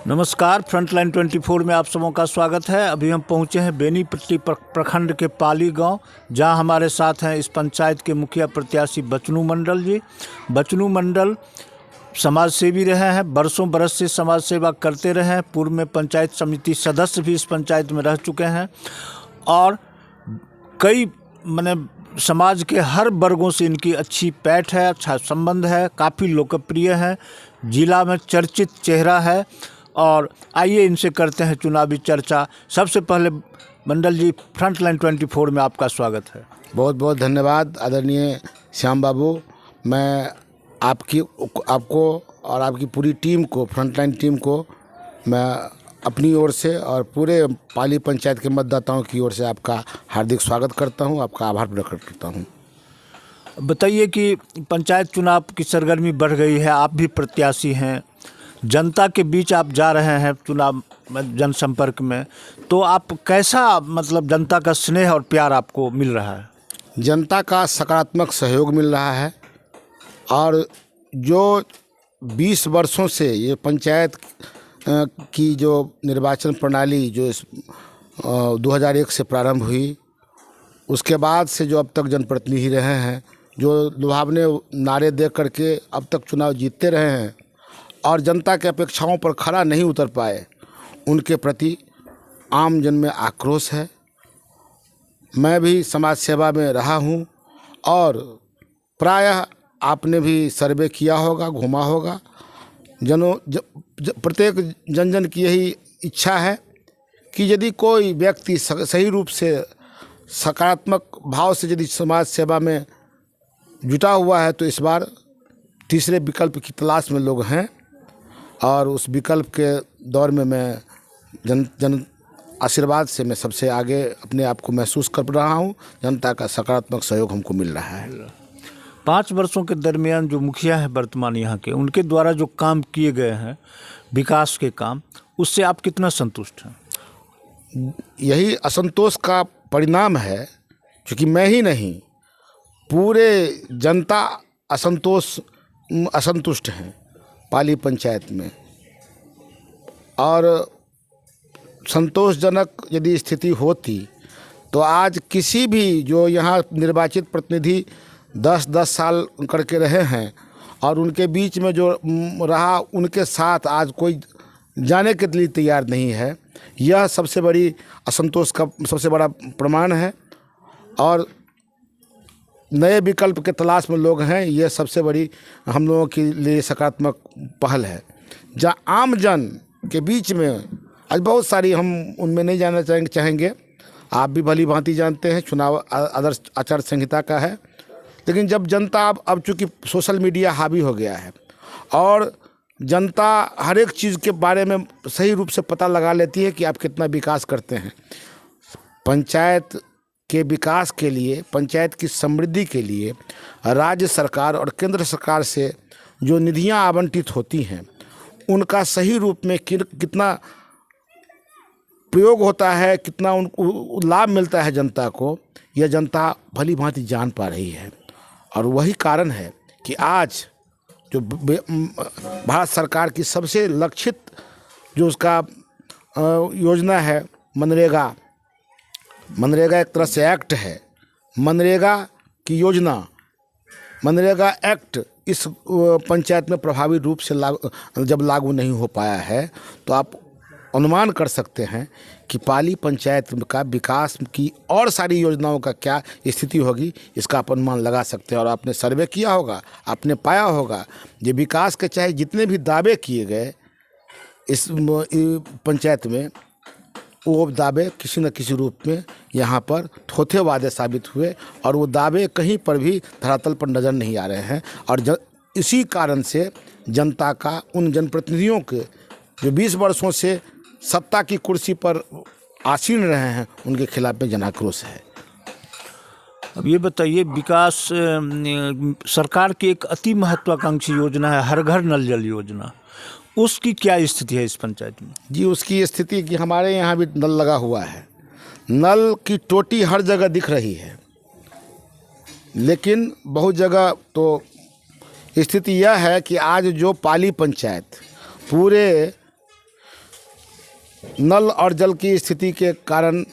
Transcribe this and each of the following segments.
नमस्कार, फ्रंटलाइन 24 में आप सबों का स्वागत है। अभी हम पहुंचे हैं बेनीपट्टी प्रखंड के पाली गांव, जहां हमारे साथ हैं इस पंचायत के मुखिया प्रत्याशी बचनू मंडल जी। बचनू मंडल समाज सेवी रहे हैं, बरसों बरस से समाज सेवा करते रहे हैं। पूर्व में पंचायत समिति सदस्य भी इस पंचायत में रह चुके हैं और कई समाज के हर वर्गों से इनकी अच्छी पैठ है, अच्छा संबंध है, काफ़ी लोकप्रिय है, जिला में चर्चित चेहरा है। और आइए इनसे करते हैं चुनावी चर्चा। सबसे पहले मंडल जी, फ्रंटलाइन 24 में आपका स्वागत है। बहुत बहुत धन्यवाद आदरणीय श्याम बाबू। मैं आपको और आपकी पूरी टीम को, फ्रंटलाइन टीम को मैं अपनी ओर से और पूरे पाली पंचायत के मतदाताओं की ओर से आपका हार्दिक स्वागत करता हूं, आपका आभार प्रकट करता हूं। बताइए कि पंचायत चुनाव की सरगर्मी बढ़ गई है, आप भी प्रत्याशी हैं, जनता के बीच आप जा रहे हैं चुनाव जनसंपर्क में, तो आप कैसा जनता का स्नेह और प्यार आपको मिल रहा है? जनता का सकारात्मक सहयोग मिल रहा है और जो 20 वर्षों से ये पंचायत की जो निर्वाचन प्रणाली जो 2001 से प्रारंभ हुई, उसके बाद से जो अब तक जनप्रतिनिधि रहे हैं, जो लुभावने नारे दे करके अब तक चुनाव जीतते रहे हैं और जनता के अपेक्षाओं पर खरा नहीं उतर पाए, उनके प्रति आम जन में आक्रोश है। मैं भी समाज सेवा में रहा हूं और प्रायः आपने भी सर्वे किया होगा, घूमा होगा। प्रत्येक जन की यही इच्छा है कि यदि कोई व्यक्ति सही रूप से सकारात्मक भाव से यदि समाज सेवा में जुटा हुआ है तो इस बार तीसरे विकल्प की तलाश में लोग हैं और उस विकल्प के दौर में मैं जन आशीर्वाद से मैं सबसे आगे अपने आप को महसूस कर रहा हूं। जनता का सकारात्मक सहयोग हमको मिल रहा है। 5 वर्षों के दरमियान जो मुखिया हैं वर्तमान यहाँ के, उनके द्वारा जो काम किए गए हैं, विकास के काम, उससे आप कितना संतुष्ट हैं? यही असंतोष का परिणाम है, क्योंकि मैं ही नहीं, पूरे जनता असंतुष्ट हैं पाली पंचायत में। और संतोषजनक यदि स्थिति होती तो आज किसी भी जो यहाँ निर्वाचित प्रतिनिधि 10-10 साल करके रहे हैं और उनके बीच में जो रहा, उनके साथ आज कोई जाने के लिए तैयार नहीं है। यह सबसे बड़ी असंतोष का सबसे बड़ा प्रमाण है और नए विकल्प के तलाश में लोग हैं, ये सबसे बड़ी हम लोगों के लिए सकारात्मक पहल है। जहाँ आम जन के बीच में आज बहुत सारी, हम उनमें नहीं जाना चाहेंगे, आप भी भली भांति जानते हैं, चुनाव आदर्श आचार संहिता का है। लेकिन जब जनता अब चूँकि सोशल मीडिया हावी हो गया है और जनता हर एक चीज़ के बारे में सही रूप से पता लगा लेती है कि आप कितना विकास करते हैं। पंचायत के विकास के लिए, पंचायत की समृद्धि के लिए राज्य सरकार और केंद्र सरकार से जो निधियां आवंटित होती हैं, उनका सही रूप में कितना प्रयोग होता है, कितना उनको लाभ मिलता है जनता को, यह जनता भली भांति जान पा रही है। और वही कारण है कि आज जो भारत सरकार की सबसे लक्षित जो उसका योजना है, मनरेगा एक तरह से एक्ट है। मनरेगा की योजना, मनरेगा एक्ट इस पंचायत में प्रभावी रूप से जब लागू नहीं हो पाया है, तो आप अनुमान कर सकते हैं कि पाली पंचायत का विकास की और सारी योजनाओं का क्या स्थिति होगी, इसका आप अनुमान लगा सकते हैं। और आपने सर्वे किया होगा, आपने पाया होगा ये विकास के चाहे जितने भी दावे किए गए इस पंचायत में, वो दावे किसी न किसी रूप में यहाँ पर थोथे वादे साबित हुए और वो दावे कहीं पर भी धरातल पर नज़र नहीं आ रहे हैं। और इसी कारण से जनता का उन जनप्रतिनिधियों के जो 20 वर्षों से सत्ता की कुर्सी पर आसीन रहे हैं, उनके खिलाफ में जनाक्रोश है। अब ये बताइए, विकास सरकार की एक अति महत्वाकांक्षी योजना है हर घर नल जल योजना, उसकी क्या स्थिति है इस पंचायत में? जी, उसकी स्थिति कि हमारे यहाँ भी नल लगा हुआ है, नल की टोटी हर जगह दिख रही है, लेकिन बहुत जगह तो स्थिति यह है कि आज जो पाली पंचायत पूरे नल और जल की स्थिति के कारण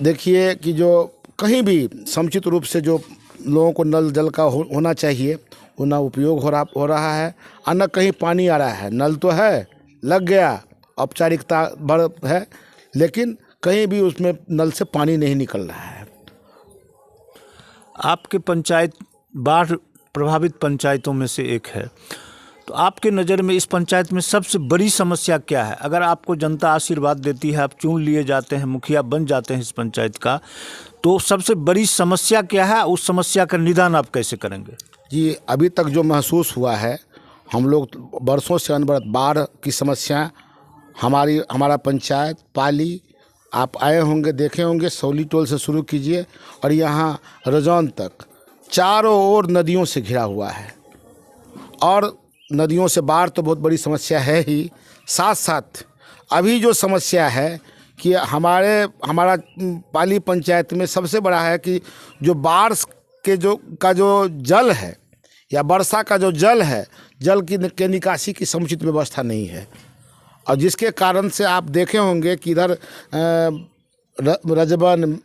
देखिए कि जो कहीं भी समुचित रूप से जो लोगों को नल जल का होना चाहिए वो ना उपयोग हो रहा है और न कहीं पानी आ रहा है। नल तो है, लग गया, औपचारिकता भर है, लेकिन कहीं भी उसमें नल से पानी नहीं निकल रहा है। आपके पंचायत बाढ़ प्रभावित पंचायतों में से एक है, तो आपके नज़र में इस पंचायत में सबसे बड़ी समस्या क्या है? अगर आपको जनता आशीर्वाद देती है, आप चुन लिए जाते हैं, मुखिया बन जाते हैं इस पंचायत का, तो सबसे बड़ी समस्या क्या है? उस समस्या का निदान आप कैसे करेंगे? जी, अभी तक जो महसूस हुआ है, हम लोग बरसों से अनवरत बाढ़ की समस्या हमारा पंचायत पाली, आप आए होंगे, देखे होंगे, सौली टोल से शुरू कीजिए और यहाँ रजौन तक चारों ओर नदियों से घिरा हुआ है। और नदियों से बाढ़ तो बहुत बड़ी समस्या है ही, साथ साथ अभी जो समस्या है कि हमारा पाली पंचायत में सबसे बड़ा है कि जो बाढ़ के जो जल है या वर्षा का जो जल है, जल की निकासी की समुचित व्यवस्था नहीं है। और जिसके कारण से आप देखे होंगे कि इधर रजबन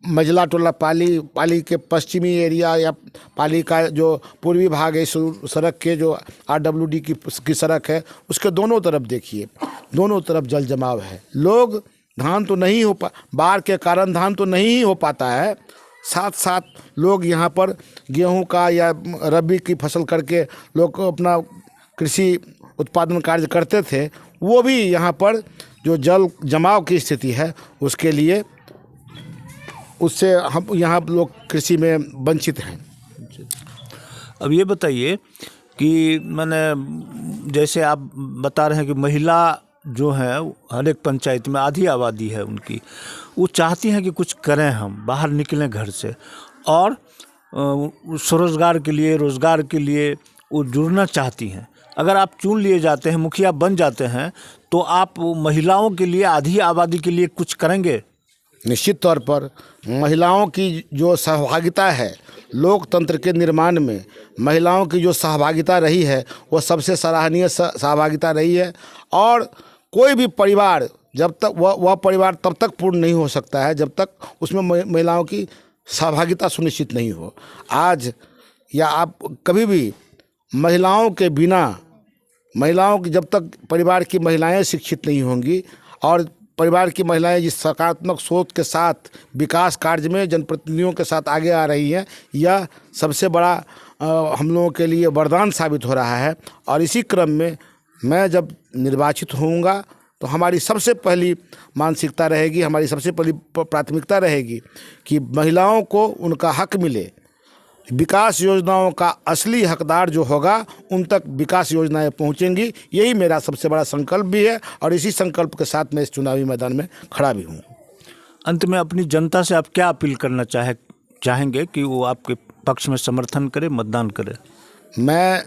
मजला टोला पाली के पश्चिमी एरिया या पाली का जो पूर्वी भाग है, सड़क के जो RWD की सड़क है, उसके दोनों तरफ देखिए, दोनों तरफ जल जमाव है। लोग धान तो नहीं हो बाढ़ के कारण धान तो नहीं ही हो पाता है, साथ साथ लोग यहाँ पर गेहूं का या रबी की फसल करके लोग अपना कृषि उत्पादन कार्य करते थे, वो भी यहाँ पर जो जल जमाव की स्थिति है उसके लिए उससे हम यहाँ लोग कृषि में वंचित हैं। अब ये बताइए कि मैंने जैसे आप बता रहे हैं कि महिला जो है हर एक पंचायत में आधी आबादी है उनकी, वो चाहती हैं कि कुछ करें, हम बाहर निकलें घर से और स्वरोजगार के लिए, रोज़गार के लिए वो जुड़ना चाहती हैं। अगर आप चुन लिए जाते हैं, मुखिया बन जाते हैं, तो आप महिलाओं के लिए, आधी आबादी के लिए कुछ करेंगे? निश्चित तौर पर महिलाओं की जो सहभागिता है लोकतंत्र के निर्माण में, महिलाओं की जो सहभागिता रही है वो सबसे सराहनीय सहभागिता रही है। और कोई भी परिवार जब तक वह परिवार तब तक पूर्ण नहीं हो सकता है जब तक उसमें महिलाओं की सहभागिता सुनिश्चित नहीं हो। आज या आप कभी भी महिलाओं के बिना, महिलाओं की जब तक परिवार की महिलाएं शिक्षित नहीं होंगी और परिवार की महिलाएं जिस सकारात्मक सोच के साथ विकास कार्य में जनप्रतिनिधियों के साथ आगे आ रही हैं, यह सबसे बड़ा हम लोगों के लिए वरदान साबित हो रहा है। और इसी क्रम में मैं जब निर्वाचित होऊंगा तो हमारी सबसे पहली मानसिकता रहेगी, हमारी सबसे पहली प्राथमिकता रहेगी कि महिलाओं को उनका हक मिले। विकास योजनाओं का असली हकदार जो होगा उन तक विकास योजनाएं पहुंचेंगी, यही मेरा सबसे बड़ा संकल्प भी है और इसी संकल्प के साथ मैं इस चुनावी मैदान में खड़ा भी हूं। अंत में अपनी जनता से आप क्या अपील करना चाहेंगे कि वो आपके पक्ष में समर्थन करे, मतदान करे? मैं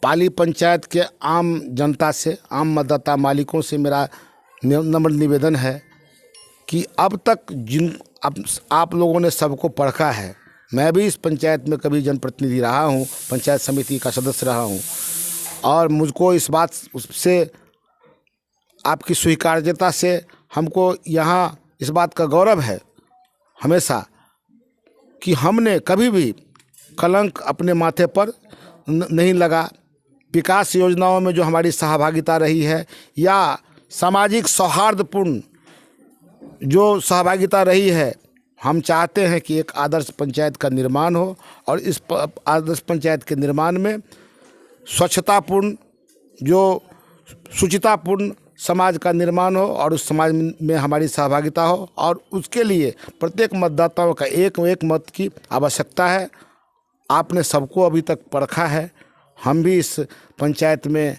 पाली पंचायत के आम जनता से, आम मतदाता मालिकों से मेरा नम्र निवेदन है कि अब तक आप लोगों ने सबको परखा है। मैं भी इस पंचायत में कभी जनप्रतिनिधि रहा हूँ, पंचायत समिति का सदस्य रहा हूँ, और मुझको इस बात से, आपकी स्वीकार्यता से हमको यहाँ इस बात का गौरव है हमेशा कि हमने कभी भी कलंक अपने माथे पर नहीं लगा। विकास योजनाओं में जो हमारी सहभागिता रही है या सामाजिक सौहार्दपूर्ण जो सहभागिता रही है, हम चाहते हैं कि एक आदर्श पंचायत का निर्माण हो और इस आदर्श पंचायत के निर्माण में स्वच्छतापूर्ण, जो शुचितापूर्ण समाज का निर्माण हो और उस समाज में हमारी सहभागिता हो और उसके लिए प्रत्येक मतदाताओं का एक मत की आवश्यकता है। आपने सबको अभी तक परखा है। हम भी इस पंचायत में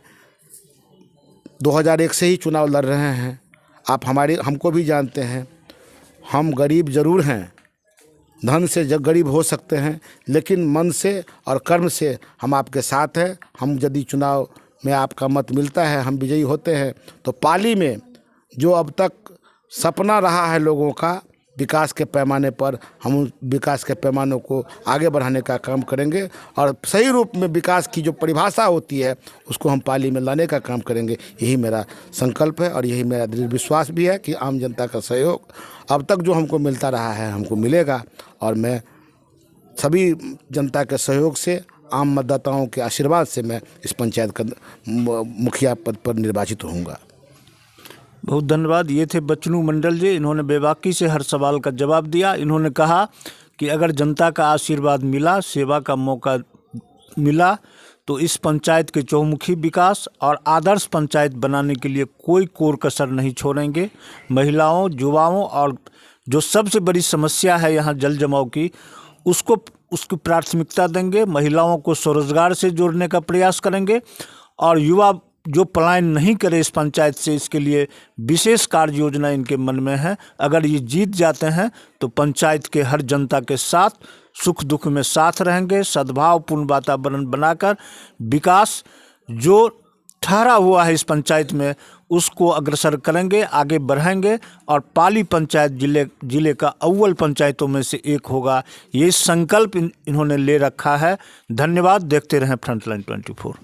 2001 से ही चुनाव लड़ रहे हैं। आप हमको भी जानते हैं। हम गरीब ज़रूर हैं, धन से गरीब हो सकते हैं, लेकिन मन से और कर्म से हम आपके साथ हैं। हम यदि चुनाव में आपका मत मिलता है, हम विजयी होते हैं, तो पाली में जो अब तक सपना रहा है लोगों का विकास के पैमाने पर हम उन विकास के पैमानों को आगे बढ़ाने का काम करेंगे और सही रूप में विकास की जो परिभाषा होती है उसको हम पाली में लाने का काम करेंगे। यही मेरा संकल्प है और यही मेरा दृढ़ विश्वास भी है कि आम जनता का सहयोग अब तक जो हमको मिलता रहा है हमको मिलेगा और मैं सभी जनता के सहयोग से, आम मतदाताओं के आशीर्वाद से मैं इस पंचायत का मुखिया पद पर निर्वाचित होऊंगा। बहुत धन्यवाद। ये थे बचनू मंडल जी, इन्होंने बेबाकी से हर सवाल का जवाब दिया। इन्होंने कहा कि अगर जनता का आशीर्वाद मिला, सेवा का मौका मिला तो इस पंचायत के चौमुखी विकास और आदर्श पंचायत बनाने के लिए कोई कोर कसर नहीं छोड़ेंगे। महिलाओं, युवाओं और जो सबसे बड़ी समस्या है यहाँ जल जमाव की, उसकी प्राथमिकता देंगे। महिलाओं को स्वरोजगार से जोड़ने का प्रयास करेंगे और युवा जो पलायन नहीं करे इस पंचायत से, इसके लिए विशेष कार्य योजना इनके मन में है। अगर ये जीत जाते हैं तो पंचायत के हर जनता के साथ सुख दुख में साथ रहेंगे। सद्भावपूर्ण वातावरण बनाकर विकास जो ठहरा हुआ है इस पंचायत में उसको अग्रसर करेंगे, आगे बढ़ाएंगे और पाली पंचायत जिले का अव्वल पंचायतों में से एक होगा। ये संकल्प इन्होंने ले रखा है। धन्यवाद। देखते रहें फ्रंटलाइन 24।